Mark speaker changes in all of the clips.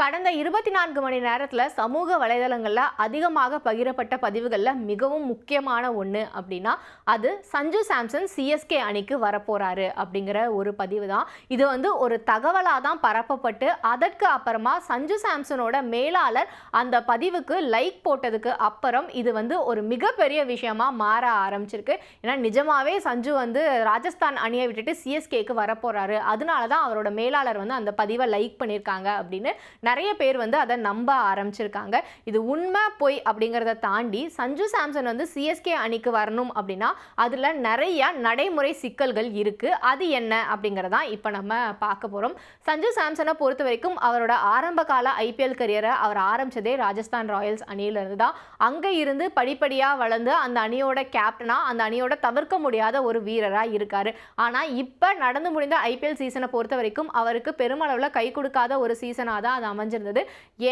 Speaker 1: கடந்த 24 மணி நேரத்தில் சமூக வலைதளங்களில் அதிகமாக பகிரப்பட்ட பதிவுகளில் மிகவும் முக்கியமான ஒன்று அப்படின்னா அது சஞ்சு சாம்சன் சிஎஸ்கே அணிக்கு வரப்போறாரு அப்படிங்கிற ஒரு பதிவு தான். இது ஒரு தகவலாக தான் பரப்பப்பட்டு அதற்கு அப்புறமா சஞ்சு சாம்சனோட மேலாளர் அந்த பதிவுக்கு லைக் போட்டதுக்கு அப்புறம் இது ஒரு மிகப்பெரிய விஷயமா மாற ஆரம்பிச்சிருக்கு. ஏன்னா நிஜமாவே சஞ்சு ராஜஸ்தான் அணியை விட்டுட்டு சிஎஸ்கேக்கு வரப்போறாரு, அதனால தான் அவரோட மேலாளர் அந்த பதிவை லைக் பண்ணியிருக்காங்க அப்படின்னு நிறைய பேர் அதை நம்ப ஆரம்பிச்சிருக்காங்க. இது உண்மை பொய் அப்படிங்கிறத தாண்டி சஞ்சு சாம்சன் சிஎஸ்கே அணிக்கு வரணும் அப்படின்னா அதுல நிறைய நடைமுறை சிக்கல்கள் இருக்கு. அது என்ன அப்படிங்கறத இப்ப நம்ம பார்க்க போறோம். சஞ்சு சாம்சனை பொறுத்த வரைக்கும் அவரோட ஆரம்ப கால ஐபிஎல் கரியரை அவர் ஆரம்பிச்சதே ராஜஸ்தான் ராயல்ஸ் அணியில இருந்து தான். அங்க இருந்து படிப்படியா வளர்ந்து அந்த அணியோட கேப்டனா, அந்த அணியோட தவிர்க்க முடியாத ஒரு வீரரா இருக்காரு. ஆனா இப்ப நடந்து முடிந்த ஐபிஎல் சீசனை பொறுத்த வரைக்கும் அவருக்கு பெருமளவுல கை கொடுக்காத ஒரு சீசனா தான் அது அமைஞ்சிருந்தது.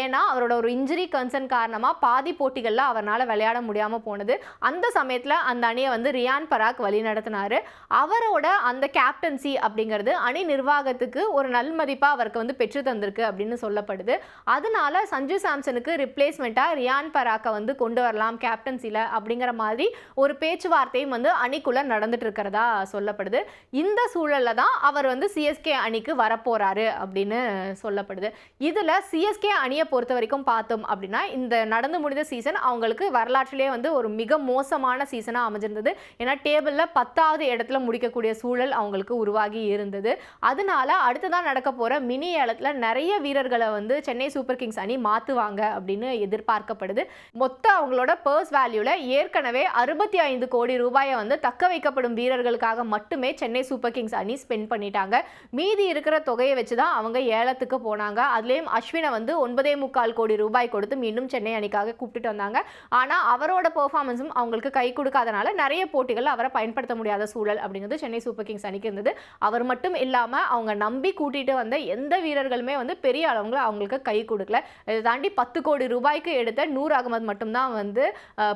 Speaker 1: ஏன்னா அவரோட ஒரு இன்ஜுரி கன்சர்ன் காரணமா பாதி போட்டிகள்ல அவரால் விளையாட முடியாம போனது. அந்த சமயத்துல அந்த அணியை ரியான் பராக் வழி நடத்தினாரு. அவரோட அந்த கேப்டன்சி அப்படிங்கிறது அணி நிர்வாகத்துக்கு ஒரு நல்மதிப்பா அவருக்கு பெற்று தந்திருக்கு அப்படின்னு சொல்லப்படுது. அதனால சஞ்சு சாம்சனுக்கு ரிப்ளேஸ்மெண்டா ரியான் பராக்கை கொண்டு வரலாம் கேப்டன்சில அப்படிங்கிற மாதிரி ஒரு பேச்சுவார்த்தையும் அணிக்குள்ள நடந்துட்டு இருக்கிறதா சொல்லப்படுது. இந்த சூழல்ல தான் அவர் சிஎஸ்கே அணிக்கு வரப்போறாரு அப்படின்னு சொல்லப்படுது. இதுல சிஎஸ்கே அணியை பொறுத்த வரைக்கும் பார்த்தோம் அப்படின்னா இந்த நடந்து முடிந்த சீசன் அவங்களுக்கு வரலாற்றிலே ஒரு மிக மோசமான சீசனா அமைஞ்சிருந்தது. ஏன்னா டேபிள்ல 10வது இடத்துல முடிக்கக்கூடிய சூழல் அவங்களுக்கு உருவாகி இருந்தது. அதனால அடுத்ததான் நடக்க போற மினி ஏலத்துல நிறைய வீரர்களை சென்னை சூப்பர் கிங்ஸ் அணி மாத்துவாங்க அப்படின்னு எதிர்பார்க்கப்படுது. மொத்த அவங்களோட பர்ஸ் வேல்யூல ஏற்கனவே 65 கோடி ரூபாயை தக்க வைக்கப்படும் வீரர்களுக்காக மட்டுமே சென்னை சூப்பர் கிங்ஸ் அணி ஸ்பெண்ட் பண்ணிட்டாங்க. மீதி இருக்கிற தொகையை வச்சுதான் அவங்க ஏலத்துக்கு போனாங்க. அதுலேயும் அஸ்வினை 9.25 கோடி ரூபாய் கொடுத்து மீண்டும் சென்னை அணிக்காக கூப்பிட்டு வந்தாங்க. ஆனால் அவரோட பெர்ஃபார்மன்ஸும் அவங்களுக்கு கை கொடுக்காதனால நிறைய போட்டிகள் அவரை பயன்படுத்த முடியாத சூழல் அப்படிங்கிறது சென்னை சூப்பர் கிங்ஸ் அணிக்கு இருந்தது. அவர் மட்டும் இல்லாமல் அவங்க நம்பி கூட்டிட்டு வந்த எந்த வீரர்களுமே பெரிய அளவுல அவங்களுக்கு கை கொடுக்கல. இதை தாண்டி 10 கோடி ரூபாய்க்கு எடுத்த நூர் அகமது மட்டும்தான்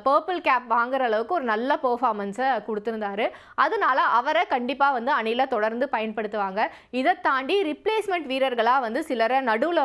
Speaker 1: பர்பிள் கேப் வாங்குற அளவுக்கு ஒரு நல்ல பெர்ஃபார்மன்ஸை கொடுத்திருந்தாரு. அதனால அவரை கண்டிப்பாக அணியில தொடர்ந்து பயன்படுத்துவாங்க. இதை தாண்டி ரிப்ளேஸ்மெண்ட் வீரர்களாக சிலரை நடுவில்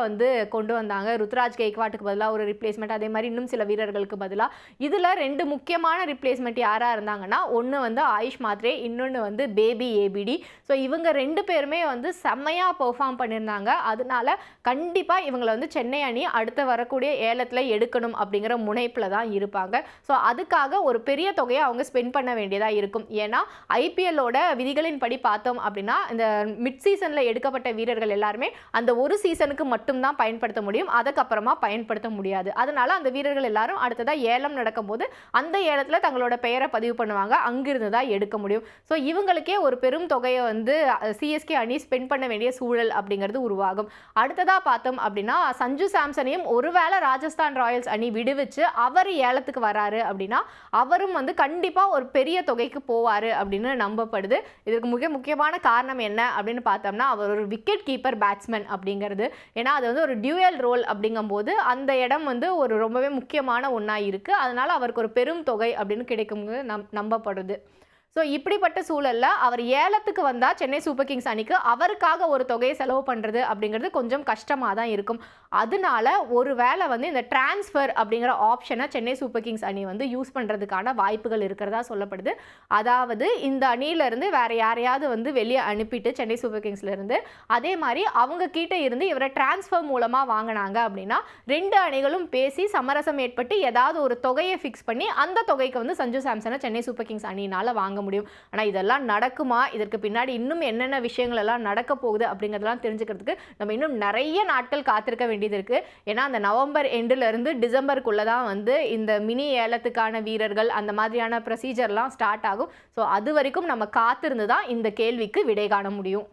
Speaker 1: கொண்டு வந்தாங்க. ருத்ராஜ் கெய்க்வாட்டுக்கு பதிலாக ஒரு ரிப்ளேஸ்மெண்ட், அதே மாதிரி இன்னும் சில வீரர்களுக்கு பதிலாக. இதில் 2 முக்கியமான ரிப்ளேஸ்மெண்ட் யாராக இருந்தாங்கன்னா ஒன்று ஆயுஷ் மாத்ரே, இன்னொன்று பேபி ஏபிடி. ஸோ இவங்க 2 பேருமே செம்மையாக பெர்ஃபார்ம் பண்ணியிருந்தாங்க. அதனால கண்டிப்பாக இவங்களை சென்னை அணி அடுத்த வரக்கூடிய ஏலத்தில் எடுக்கணும் அப்படிங்கிற முனைப்பில் தான் இருப்பாங்க. ஸோ அதுக்காக ஒரு பெரிய தொகையை அவங்க ஸ்பெண்ட் பண்ண வேண்டியதாக இருக்கும். ஏன்னா ஐபிஎல்லோட விதிகளின் படி பார்த்தோம் அப்படின்னா இந்த மிட் சீசனில் எடுக்கப்பட்ட வீரர்கள் எல்லாருமே அந்த ஒரு சீசனுக்கு மட்டும்தான் பயன்படுத்த முடியும், அதுக்கப்புறமா பயன்படுத்த முடியாது. அதனால அந்த வீரர்கள் எல்லாரும் அடுத்ததாக ஏலம் நடக்கும்போது அந்த ஏலத்தில் தங்களோட பெயரை பதிவு பண்ணுவாங்க, அங்கிருந்து தான் எடுக்க முடியும். ஸோ இவங்களுக்கே ஒரு பெரும் தொகையை சிஎஸ்கே அணி ஸ்பெண்ட் பண்ண வேண்டிய சூழல் அப்படிங்கிறது உருவாகும். அடுத்ததாக பார்த்தோம் அப்படின்னா சஞ்சு சாம்சனையும் ஒருவேளை ராஜஸ்தான் ராயல்ஸ் அணி விடுவிச்சு அவர் ஏலத்துக்கு வராரு அப்படின்னா அவரும் கண்டிப்பாக ஒரு பெரிய தொகைக்கு போவார் அப்படின்னு நம்பப்படுது. இதற்கு மிக முக்கியமான காரணம் என்ன அப்படின்னு பார்த்தோம்னா அவர் ஒரு விக்கெட் கீப்பர் பேட்ஸ்மேன் அப்படிங்கிறது. ஏன்னா அது ஒரு டியூயல் ரோல் அப்படிங்கும்போது அந்த இடம் ஒரு ரொம்பவே முக்கியமான ஒன்றா இருக்குது. அதனால் அவருக்கு ஒரு பெரும் தொகை அப்படின்னு கிடைக்கும் நம்பப்படுது. ஸோ இப்படிப்பட்ட சூழலில் அவர் ஏலத்துக்கு வந்தால் சென்னை சூப்பர் கிங்ஸ் அணிக்கு அவருக்காக ஒரு தொகையை செலவு பண்ணுறது அப்படிங்கிறது கொஞ்சம் கஷ்டமாக தான் இருக்கும். அதனால ஒரு வேளை இந்த டிரான்ஸ்ஃபர் அப்படிங்கிற ஆப்ஷனை சென்னை சூப்பர் கிங்ஸ் அணி யூஸ் பண்ணுறதுக்கான வாய்ப்புகள் இருக்கிறதா சொல்லப்படுது. அதாவது இந்த அணியிலேருந்து வேறு யாரையாவது வெளியே அனுப்பிட்டு சென்னை சூப்பர் கிங்ஸ்லேருந்து அதே மாதிரி அவங்க கிட்ட இருந்து இவரை டிரான்ஸ்ஃபர் மூலமாக வாங்கினாங்க அப்படின்னா 2 அணிகளும் பேசி சமரசம் ஏற்பட்டு ஏதாவது ஒரு தொகையை ஃபிக்ஸ் பண்ணி அந்த தொகைக்கு சஞ்சு சாம்சனை சென்னை சூப்பர் கிங்ஸ் அணியினால் வாங்க முடியும். ஆனால் இதெல்லாம் நடக்குமா, இதற்கு பின்னாடி இன்னும் என்னென்ன விஷயங்கள் எல்லாம் நடக்க போகுது அப்படிங்கிறதெல்லாம் தெரிஞ்சுக்கிறதுக்கு நம்ம இன்னும் நிறைய நாட்கள் காத்திருக்க வேண்டியது இருக்கு. ஏன்னா அந்த நவம்பர் எண்டில் இருந்து டிசம்பருக்குள்ள தான் இந்த மினி ஏலத்துக்கான வீரர்கள் அந்த மாதிரியான ப்ரொசீஜர்லாம் ஸ்டார்ட் ஆகும். ஸோ அது வரைக்கும் நம்ம காத்திருந்து தான் இந்த கேள்விக்கு விடை காண முடியும்.